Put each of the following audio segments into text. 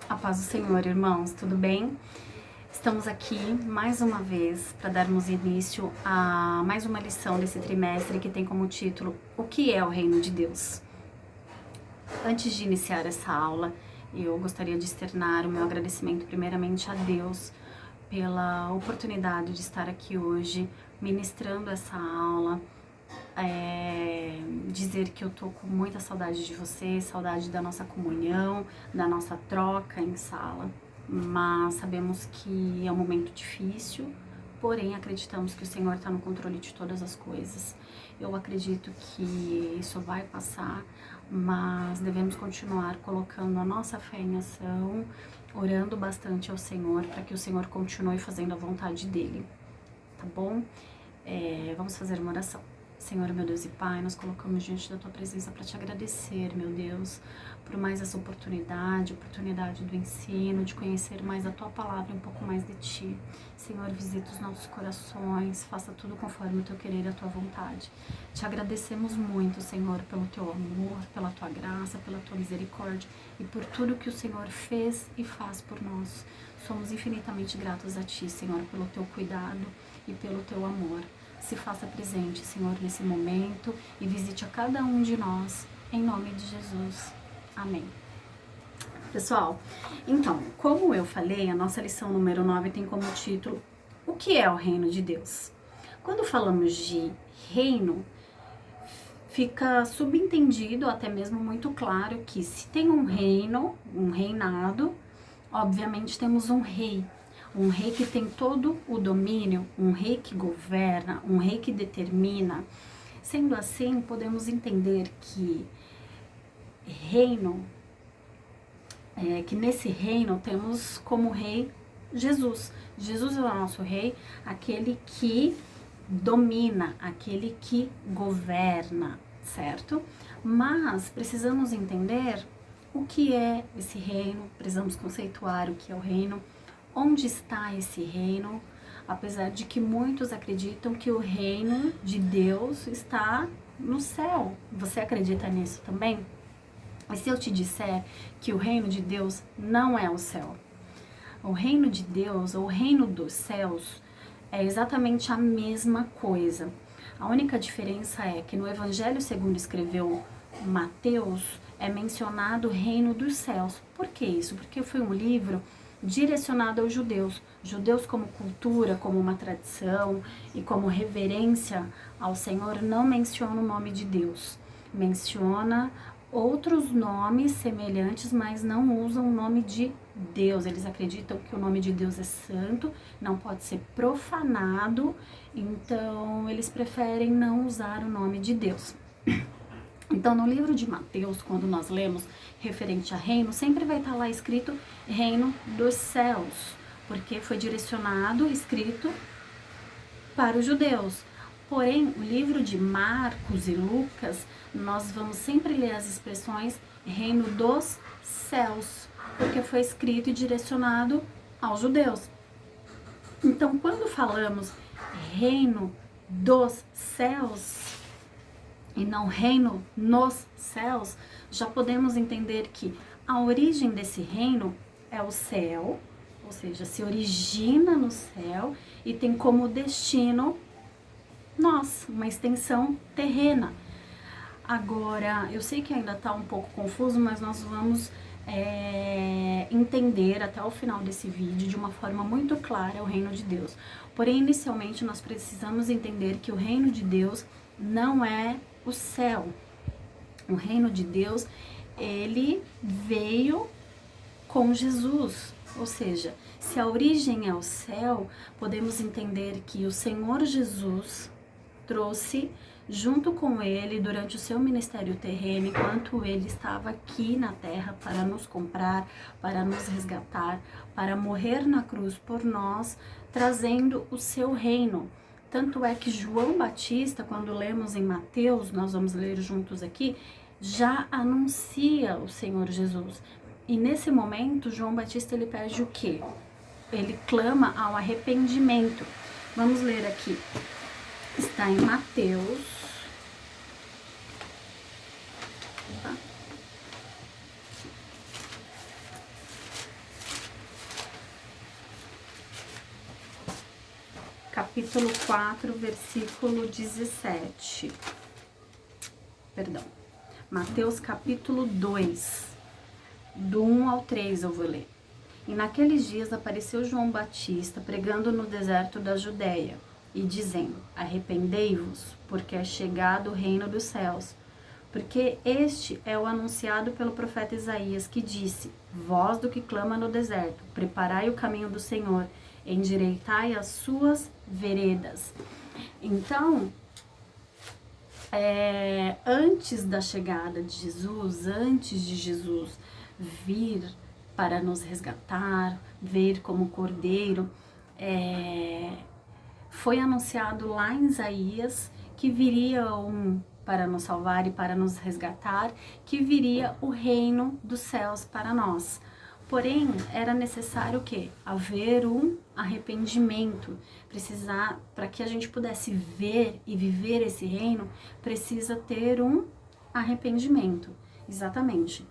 A paz do Senhor, irmãos, tudo bem? Estamos aqui mais uma vez para darmos início a mais uma lição desse trimestre que tem como título O que é o Reino de Deus? Antes de iniciar essa aula, eu gostaria de externar o meu agradecimento primeiramente a Deus pela oportunidade de estar aqui hoje ministrando essa aula. Dizer que eu tô com muita saudade de vocês, saudade da nossa comunhão, da nossa troca em sala, mas sabemos que é um momento difícil, porém acreditamos que o Senhor está no controle de todas as coisas. Eu acredito que isso vai passar, mas devemos continuar colocando a nossa fé em ação, orando bastante ao Senhor para que o Senhor continue fazendo a vontade dele, tá bom? Vamos fazer uma oração. Senhor, meu Deus e Pai, nós colocamos diante da Tua presença para Te agradecer, meu Deus, por mais essa oportunidade do ensino, de conhecer mais a Tua palavra e um pouco mais de Ti. Senhor, visita os nossos corações, faça tudo conforme o Teu querer e a Tua vontade. Te agradecemos muito, Senhor, pelo Teu amor, pela Tua graça, pela Tua misericórdia e por tudo que o Senhor fez e faz por nós. Somos infinitamente gratos a Ti, Senhor, pelo Teu cuidado e pelo Teu amor. Se faça presente, Senhor, nesse momento e visite a cada um de nós, em nome de Jesus. Amém. Pessoal, então, como eu falei, a nossa lição número 9 tem como título O que é o Reino de Deus? Quando falamos de reino, fica subentendido, até mesmo muito claro, que se tem um reino, um reinado, obviamente temos um rei. Um rei que tem todo o domínio, um rei que governa, um rei que determina. Sendo assim, podemos entender que que nesse reino temos como rei Jesus. Jesus é o nosso rei, aquele que domina, aquele que governa, certo? Mas precisamos entender o que é esse reino, precisamos conceituar o que é o reino. Onde está esse reino? Apesar de que muitos acreditam que o reino de Deus está no céu. Você acredita nisso também? E se eu te disser que o reino de Deus não é o céu? O reino de Deus, ou o reino dos céus, é exatamente a mesma coisa. A única diferença é que no Evangelho segundo escreveu Mateus, é mencionado o reino dos céus. Por que isso? Porque foi um livro direcionado aos judeus. Judeus como cultura, como uma tradição e como reverência ao Senhor não menciona o nome de Deus. Menciona outros nomes semelhantes, mas não usam o nome de Deus. Eles acreditam que o nome de Deus é santo, não pode ser profanado, então eles preferem não usar o nome de Deus. Então, no livro de Mateus, quando nós lemos referente a reino, sempre vai estar lá escrito reino dos céus, porque foi direcionado, escrito para os judeus. Porém, o livro de Marcos e Lucas, nós vamos sempre ler as expressões reino dos céus, porque foi escrito e direcionado aos judeus. Então, quando falamos reino dos céus, e não reino nos céus, já podemos entender que a origem desse reino é o céu, ou seja, se origina no céu e tem como destino nós, uma extensão terrena. Agora, eu sei que ainda está um pouco confuso, mas nós vamos entender até o final desse vídeo de uma forma muito clara o reino de Deus. Porém, inicialmente, nós precisamos entender que o reino de Deus não é o céu. O reino de Deus, ele veio com Jesus. Ou seja, se a origem é o céu, podemos entender que o Senhor Jesus trouxe junto com ele durante o seu ministério terreno, enquanto ele estava aqui na terra para nos comprar, para nos resgatar, para morrer na cruz por nós, trazendo o seu reino. Tanto é que João Batista, quando lemos em Mateus, nós vamos ler juntos aqui, já anuncia o Senhor Jesus. E nesse momento, João Batista, ele pede o quê? Ele clama ao arrependimento. Vamos ler aqui. Está em Mateus. capítulo 4, versículo 17. Perdão. Mateus capítulo 2, do 1 ao 3 eu vou ler. E naqueles dias apareceu João Batista pregando no deserto da Judéia e dizendo: arrependei-vos, porque é chegado o reino dos céus. Porque este é o anunciado pelo profeta Isaías, que disse: voz do que clama no deserto, preparai o caminho do Senhor, endireitai as suas veredas. Então, antes da chegada de Jesus, antes de Jesus vir para nos resgatar, vir como cordeiro, foi anunciado lá em Isaías que viria um para nos salvar e para nos resgatar, que viria o reino dos céus para nós. Porém, era necessário o quê? Haver um arrependimento. Para que a gente pudesse ver e viver esse reino, precisa ter um arrependimento. Exatamente.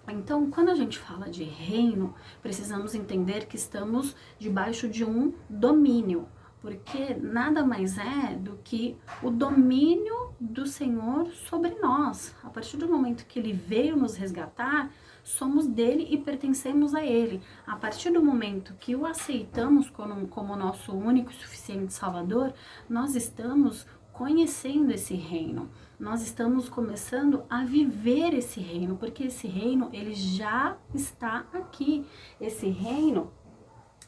Então, quando a gente fala de reino, precisamos entender que estamos debaixo de um domínio, porque nada mais é do que o domínio do Senhor sobre nós. A partir do momento que Ele veio nos resgatar, somos dele e pertencemos a Ele. A partir do momento que o aceitamos como nosso único e suficiente Salvador, nós estamos conhecendo esse reino. Nós estamos começando a viver esse reino, porque esse reino, ele já está aqui. Esse reino,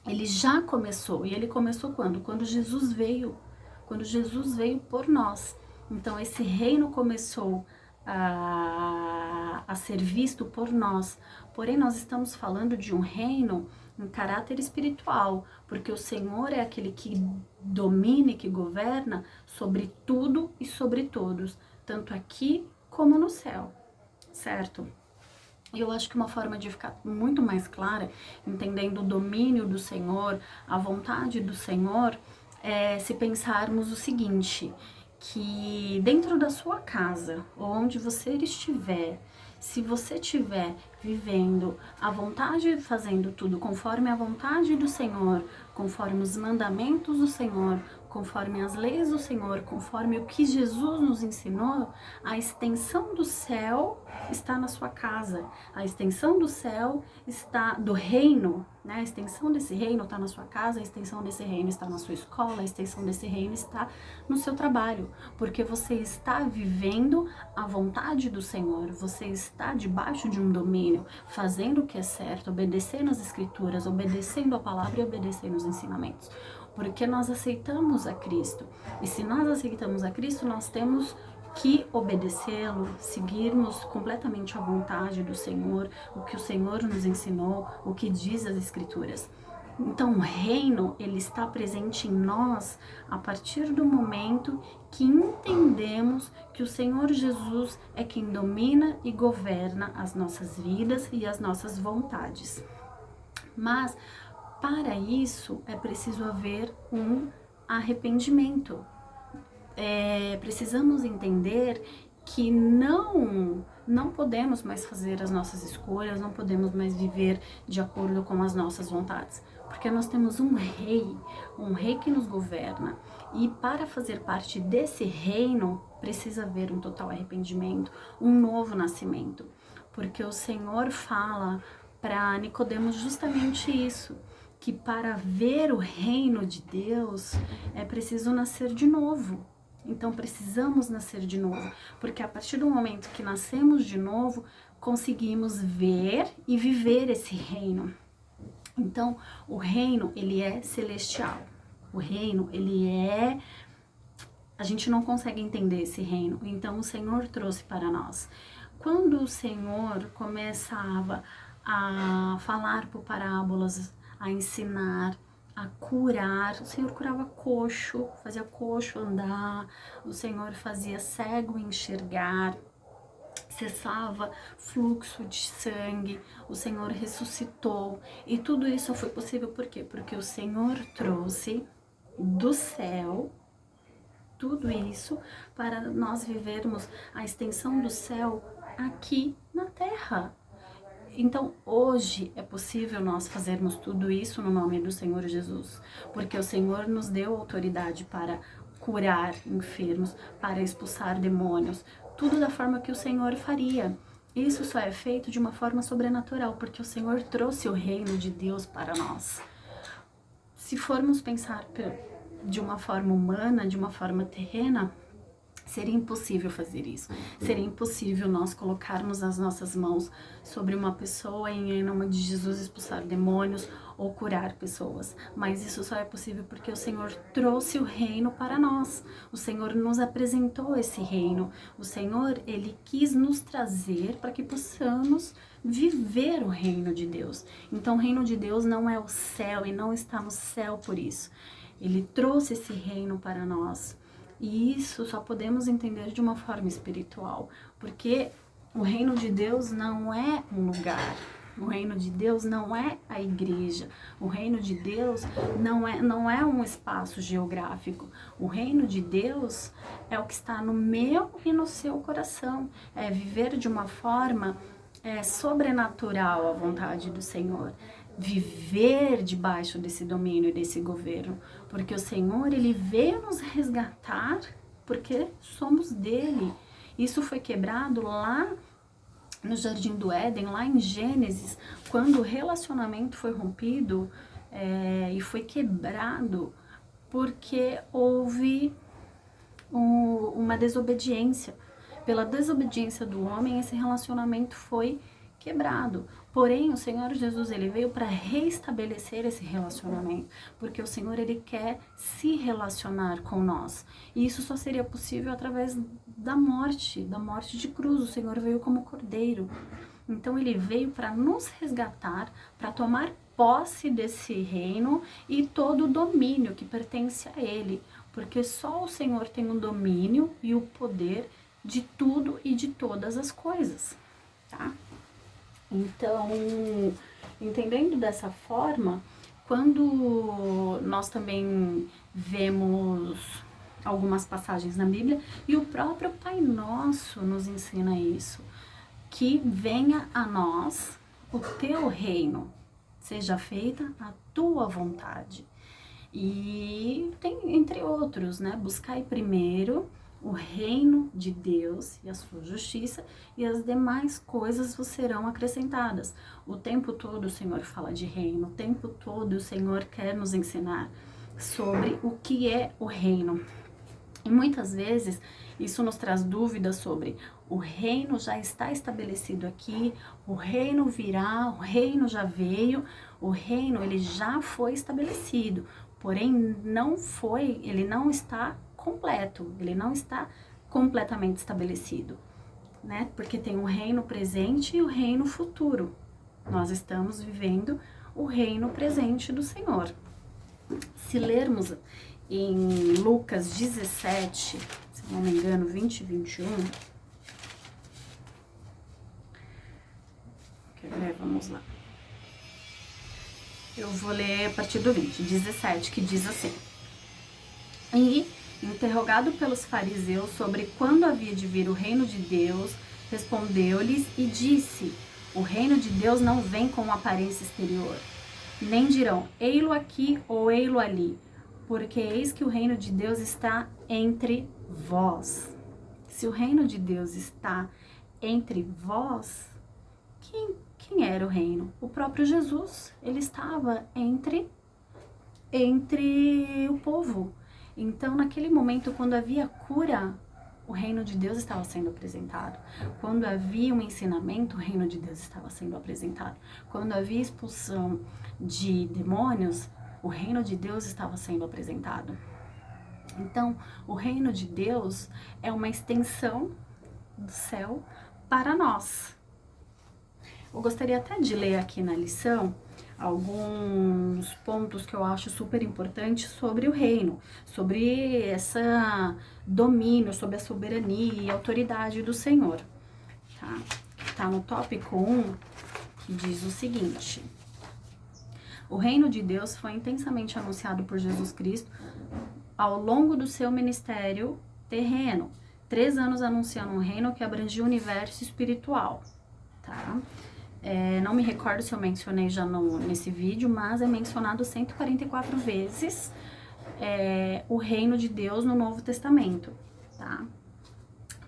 ele já começou. E ele começou quando? Quando Jesus veio. Quando Jesus veio por nós. Então, esse reino começou a ser visto por nós. Porém, nós estamos falando de um reino em caráter espiritual, porque o Senhor é aquele que domina e que governa sobre tudo e sobre todos, tanto aqui como no céu, certo? Eu acho que uma forma de ficar muito mais clara, entendendo o domínio do Senhor, a vontade do Senhor, é se pensarmos o seguinte, que dentro da sua casa, onde você estiver, se você estiver vivendo a vontade, fazendo tudo conforme a vontade do Senhor, conforme os mandamentos do Senhor, conforme as leis do Senhor, conforme o que Jesus nos ensinou, a extensão do céu está na sua casa. A extensão do céu está do reino, né? A extensão desse reino está na sua casa, a extensão desse reino está na sua escola, a extensão desse reino está no seu trabalho, porque você está vivendo a vontade do Senhor, você está debaixo de um domínio, fazendo o que é certo, obedecendo as escrituras, obedecendo a palavra e obedecendo os ensinamentos. Porque nós aceitamos a Cristo. E se nós aceitamos a Cristo, nós temos que obedecê-lo, seguirmos completamente a vontade do Senhor, o que o Senhor nos ensinou, o que diz as Escrituras. Então, o reino, ele está presente em nós a partir do momento que entendemos que o Senhor Jesus é quem domina e governa as nossas vidas e as nossas vontades. Mas, para isso, é preciso haver um arrependimento. Precisamos entender que não podemos mais fazer as nossas escolhas, não podemos mais viver de acordo com as nossas vontades, porque nós temos um rei que nos governa, e para fazer parte desse reino precisa haver um total arrependimento, um novo nascimento, porque o Senhor fala para Nicodemos justamente isso, que para ver o reino de Deus é preciso nascer de novo. Então precisamos nascer de novo, porque a partir do momento que nascemos de novo, conseguimos ver e viver esse reino. Então, o reino, ele é celestial. O reino, a gente não consegue entender esse reino. Então, o Senhor trouxe para nós. Quando o Senhor começava a falar por parábolas, a ensinar, a curar, o Senhor curava coxo, fazia coxo andar, o Senhor fazia cego enxergar, cessava fluxo de sangue, o Senhor ressuscitou, e tudo isso foi possível por quê? Porque o Senhor trouxe do céu tudo isso para nós vivermos a extensão do céu aqui na terra. Então, hoje é possível nós fazermos tudo isso no nome do Senhor Jesus, porque o Senhor nos deu autoridade para curar enfermos, para expulsar demônios, tudo da forma que o Senhor faria. Isso só é feito de uma forma sobrenatural, porque o Senhor trouxe o reino de Deus para nós. Se formos pensar de uma forma humana, de uma forma terrena, seria impossível fazer isso. Seria impossível nós colocarmos as nossas mãos sobre uma pessoa e em nome de Jesus expulsar demônios ou curar pessoas. Mas isso só é possível porque o Senhor trouxe o reino para nós. O Senhor nos apresentou esse reino. O Senhor, Ele quis nos trazer para que possamos viver o reino de Deus. Então o reino de Deus não é o céu e não está no céu por isso. Ele trouxe esse reino para nós. E isso só podemos entender de uma forma espiritual, porque o reino de Deus não é um lugar, o reino de Deus não é a igreja, o reino de Deus não é um espaço geográfico, o reino de Deus é o que está no meu e no seu coração, é viver de uma forma sobrenatural a vontade do Senhor. Viver debaixo desse domínio, desse governo, porque o Senhor, Ele veio nos resgatar, porque somos dele. Isso foi quebrado lá no Jardim do Éden, lá em Gênesis, quando o relacionamento foi rompido e foi quebrado, porque houve uma desobediência. Pela desobediência do homem, esse relacionamento foi quebrado. Porém, o Senhor Jesus, Ele veio para restabelecer esse relacionamento, porque o Senhor, Ele quer se relacionar com nós. E isso só seria possível através da morte de cruz. O Senhor veio como cordeiro. Então, Ele veio para nos resgatar, para tomar posse desse reino e todo o domínio que pertence a Ele, porque só o Senhor tem o domínio e o poder de tudo e de todas as coisas, tá? Então, entendendo dessa forma, quando nós também vemos algumas passagens na Bíblia, e o próprio Pai Nosso nos ensina isso, que venha a nós o teu reino, seja feita a tua vontade. E tem, entre outros, né? Buscai primeiro o reino de Deus e a sua justiça, e as demais coisas vos serão acrescentadas. O tempo todo o Senhor fala de reino, o tempo todo o Senhor quer nos ensinar sobre o que é o reino. E muitas vezes isso nos traz dúvidas sobre o reino já está estabelecido aqui, o reino virá, o reino já veio, o reino ele já foi estabelecido, porém ele não está completo, ele não está completamente estabelecido, né? Porque tem o reino presente e o reino futuro. Nós estamos vivendo o reino presente do Senhor. Se lermos em Lucas 17, se não me engano, 20 e 21, vamos lá. Eu vou ler a partir do 17, que diz assim: E, interrogado pelos fariseus sobre quando havia de vir o reino de Deus, respondeu-lhes e disse: O reino de Deus não vem com aparência exterior, nem dirão, ei-lo aqui ou ei-lo ali, porque eis que o reino de Deus está entre vós. Se o reino de Deus está entre vós, quem era o reino? O próprio Jesus, ele estava entre o povo. Então, naquele momento, quando havia cura, o reino de Deus estava sendo apresentado. Quando havia um ensinamento, o reino de Deus estava sendo apresentado. Quando havia expulsão de demônios, o reino de Deus estava sendo apresentado. Então, o reino de Deus é uma extensão do céu para nós. Eu gostaria até de ler aqui na lição alguns pontos que eu acho super importantes sobre o reino, sobre esse domínio, sobre a soberania e autoridade do Senhor. Tá no tópico 1, que diz o seguinte: o reino de Deus foi intensamente anunciado por Jesus Cristo ao longo do seu ministério terreno. 3 anos anunciando um reino que abrangia o universo espiritual, tá? Não me recordo se eu mencionei já nesse vídeo, mas é mencionado 144 vezes o reino de Deus no Novo Testamento, tá?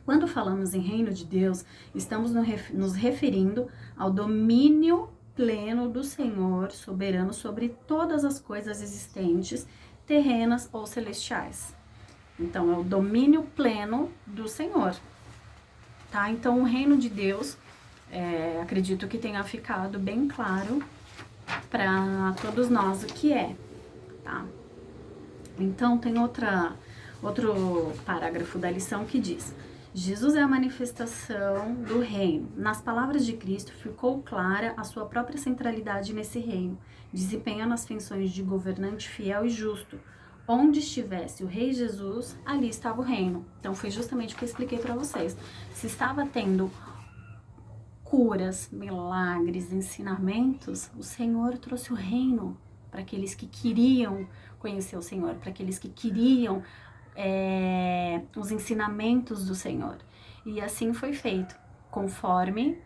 Quando falamos em reino de Deus, estamos nos referindo ao domínio pleno do Senhor, soberano sobre todas as coisas existentes, terrenas ou celestiais. Então, é o domínio pleno do Senhor, tá? Então, o reino de Deus, acredito que tenha ficado bem claro para todos nós o que é, tá? Então, tem outro parágrafo da lição que diz: Jesus é a manifestação do reino. Nas palavras de Cristo, ficou clara a sua própria centralidade nesse reino, desempenhando as funções de governante fiel e justo. Onde estivesse o Rei Jesus, ali estava o reino. Então, foi justamente o que eu expliquei para vocês. Se estava tendo curas, milagres, ensinamentos, o Senhor trouxe o reino para aqueles que queriam conhecer o Senhor, para aqueles que queriam os ensinamentos do Senhor. E assim foi feito, conforme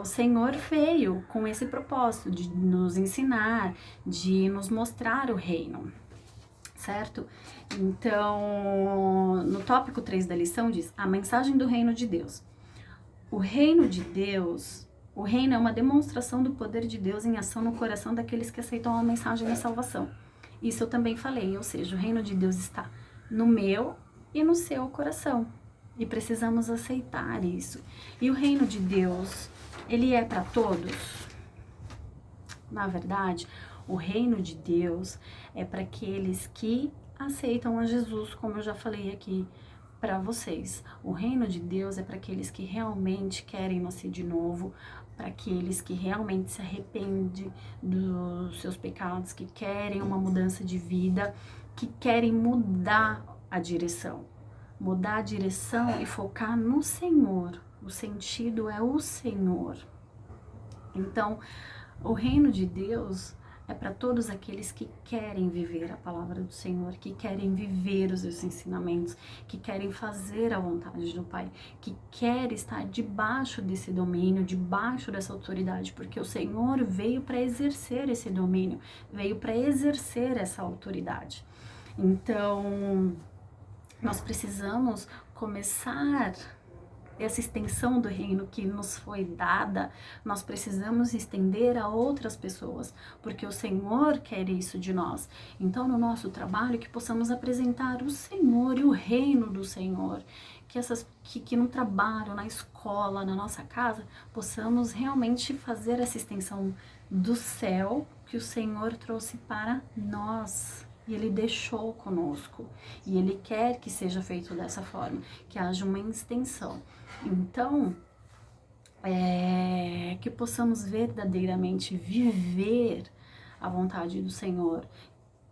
o Senhor veio com esse propósito de nos ensinar, de nos mostrar o reino, certo? Então, no tópico 3 da lição diz: a mensagem do reino de Deus. O reino de Deus, o reino é uma demonstração do poder de Deus em ação no coração daqueles que aceitam a mensagem da salvação. Isso eu também falei, ou seja, o reino de Deus está no meu e no seu coração. E precisamos aceitar isso. E o reino de Deus, ele é para todos? Na verdade, o reino de Deus é para aqueles que aceitam a Jesus, como eu já falei aqui para vocês. O reino de Deus é para aqueles que realmente querem nascer de novo, para aqueles que realmente se arrependem dos seus pecados, que querem uma mudança de vida, que querem mudar a direção. Mudar a direção e focar no Senhor. O sentido é o Senhor. Então, o reino de Deus é para todos aqueles que querem viver a palavra do Senhor, que querem viver os seus ensinamentos, que querem fazer a vontade do Pai, que querem estar debaixo desse domínio, debaixo dessa autoridade, porque o Senhor veio para exercer esse domínio, veio para exercer essa autoridade. Então, nós precisamos começar essa extensão do reino que nos foi dada, nós precisamos estender a outras pessoas, porque o Senhor quer isso de nós. Então, no nosso trabalho, que possamos apresentar o Senhor e o reino do Senhor, que no trabalho, na escola, na nossa casa, possamos realmente fazer essa extensão do céu que o Senhor trouxe para nós. E Ele deixou conosco. E Ele quer que seja feito dessa forma, que haja uma extensão. Então, que possamos verdadeiramente viver a vontade do Senhor,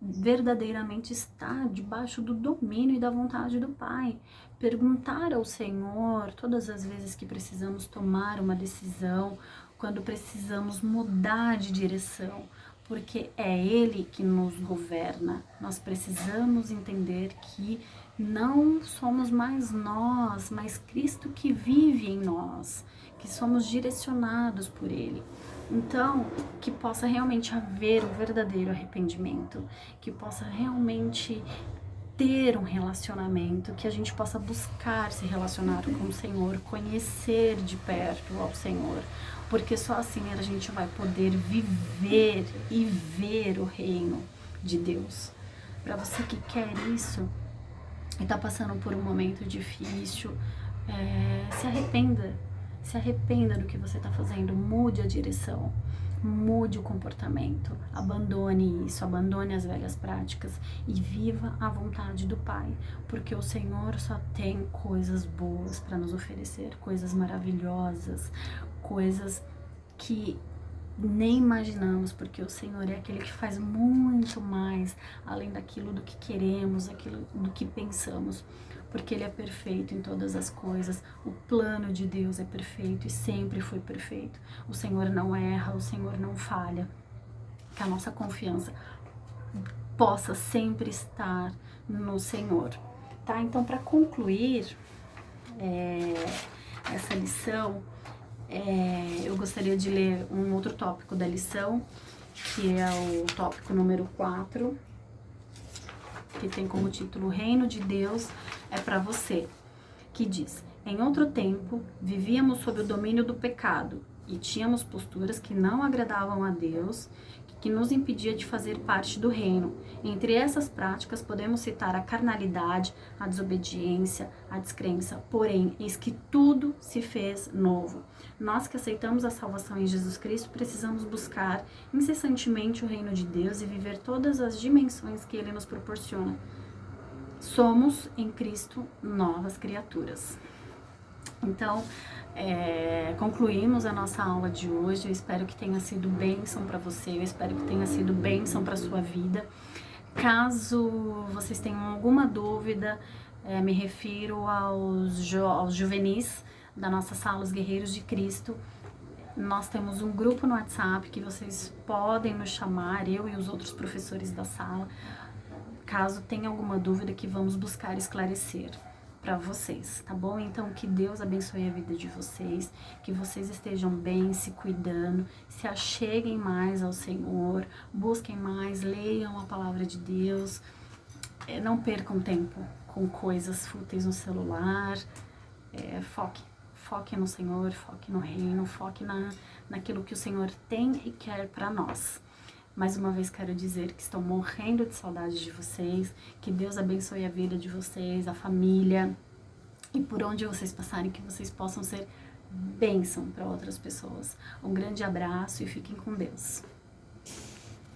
verdadeiramente estar debaixo do domínio e da vontade do Pai. Perguntar ao Senhor todas as vezes que precisamos tomar uma decisão, quando precisamos mudar de direção, porque é Ele que nos governa. Nós precisamos entender que não somos mais nós, mas Cristo que vive em nós, que somos direcionados por Ele. Então, que possa realmente haver um verdadeiro arrependimento, que possa realmente ter um relacionamento, que a gente possa buscar se relacionar com o Senhor, conhecer de perto ao Senhor, porque só assim a gente vai poder viver e ver o reino de Deus. Para você que quer isso e tá passando por um momento difícil, se arrependa do que você tá fazendo, mude a direção, mude o comportamento, abandone isso, abandone as velhas práticas e viva a vontade do Pai, porque o Senhor só tem coisas boas para nos oferecer, coisas maravilhosas, coisas que nem imaginamos, porque o Senhor é aquele que faz muito mais além daquilo do que queremos, aquilo do que pensamos, porque Ele é perfeito em todas as coisas. O plano de Deus é perfeito e sempre foi perfeito. O Senhor não erra, o Senhor não falha. Que a nossa confiança possa sempre estar no Senhor, tá? Então, para concluir essa lição, Eu gostaria de ler um outro tópico da lição, que é o tópico número 4, que tem como título: O Reino de Deus é para você, que diz: em outro tempo, vivíamos sob o domínio do pecado e tínhamos posturas que não agradavam a Deus, que nos impedia de fazer parte do reino. Entre essas práticas, podemos citar a carnalidade, a desobediência, a descrença. Porém, eis que tudo se fez novo. Nós que aceitamos a salvação em Jesus Cristo, precisamos buscar incessantemente o reino de Deus e viver todas as dimensões que Ele nos proporciona. Somos em Cristo novas criaturas. Então, concluímos a nossa aula de hoje. Eu espero que tenha sido bênção para você, eu espero que tenha sido bênção para a sua vida. Caso vocês tenham alguma dúvida, me refiro aos juvenis da nossa sala, os Guerreiros de Cristo. Nós temos um grupo no WhatsApp que vocês podem nos chamar, eu e os outros professores da sala, caso tenha alguma dúvida que vamos buscar esclarecer para vocês, tá bom? Então, que Deus abençoe a vida de vocês, que vocês estejam bem, se cuidando, se acheguem mais ao Senhor, busquem mais, leiam a palavra de Deus, não percam tempo com coisas fúteis no celular, foque no Senhor, foque no reino, foque naquilo que o Senhor tem e quer para nós. Mais uma vez quero dizer que estou morrendo de saudade de vocês, que Deus abençoe a vida de vocês, a família, e por onde vocês passarem, que vocês possam ser bênção para outras pessoas. Um grande abraço e fiquem com Deus.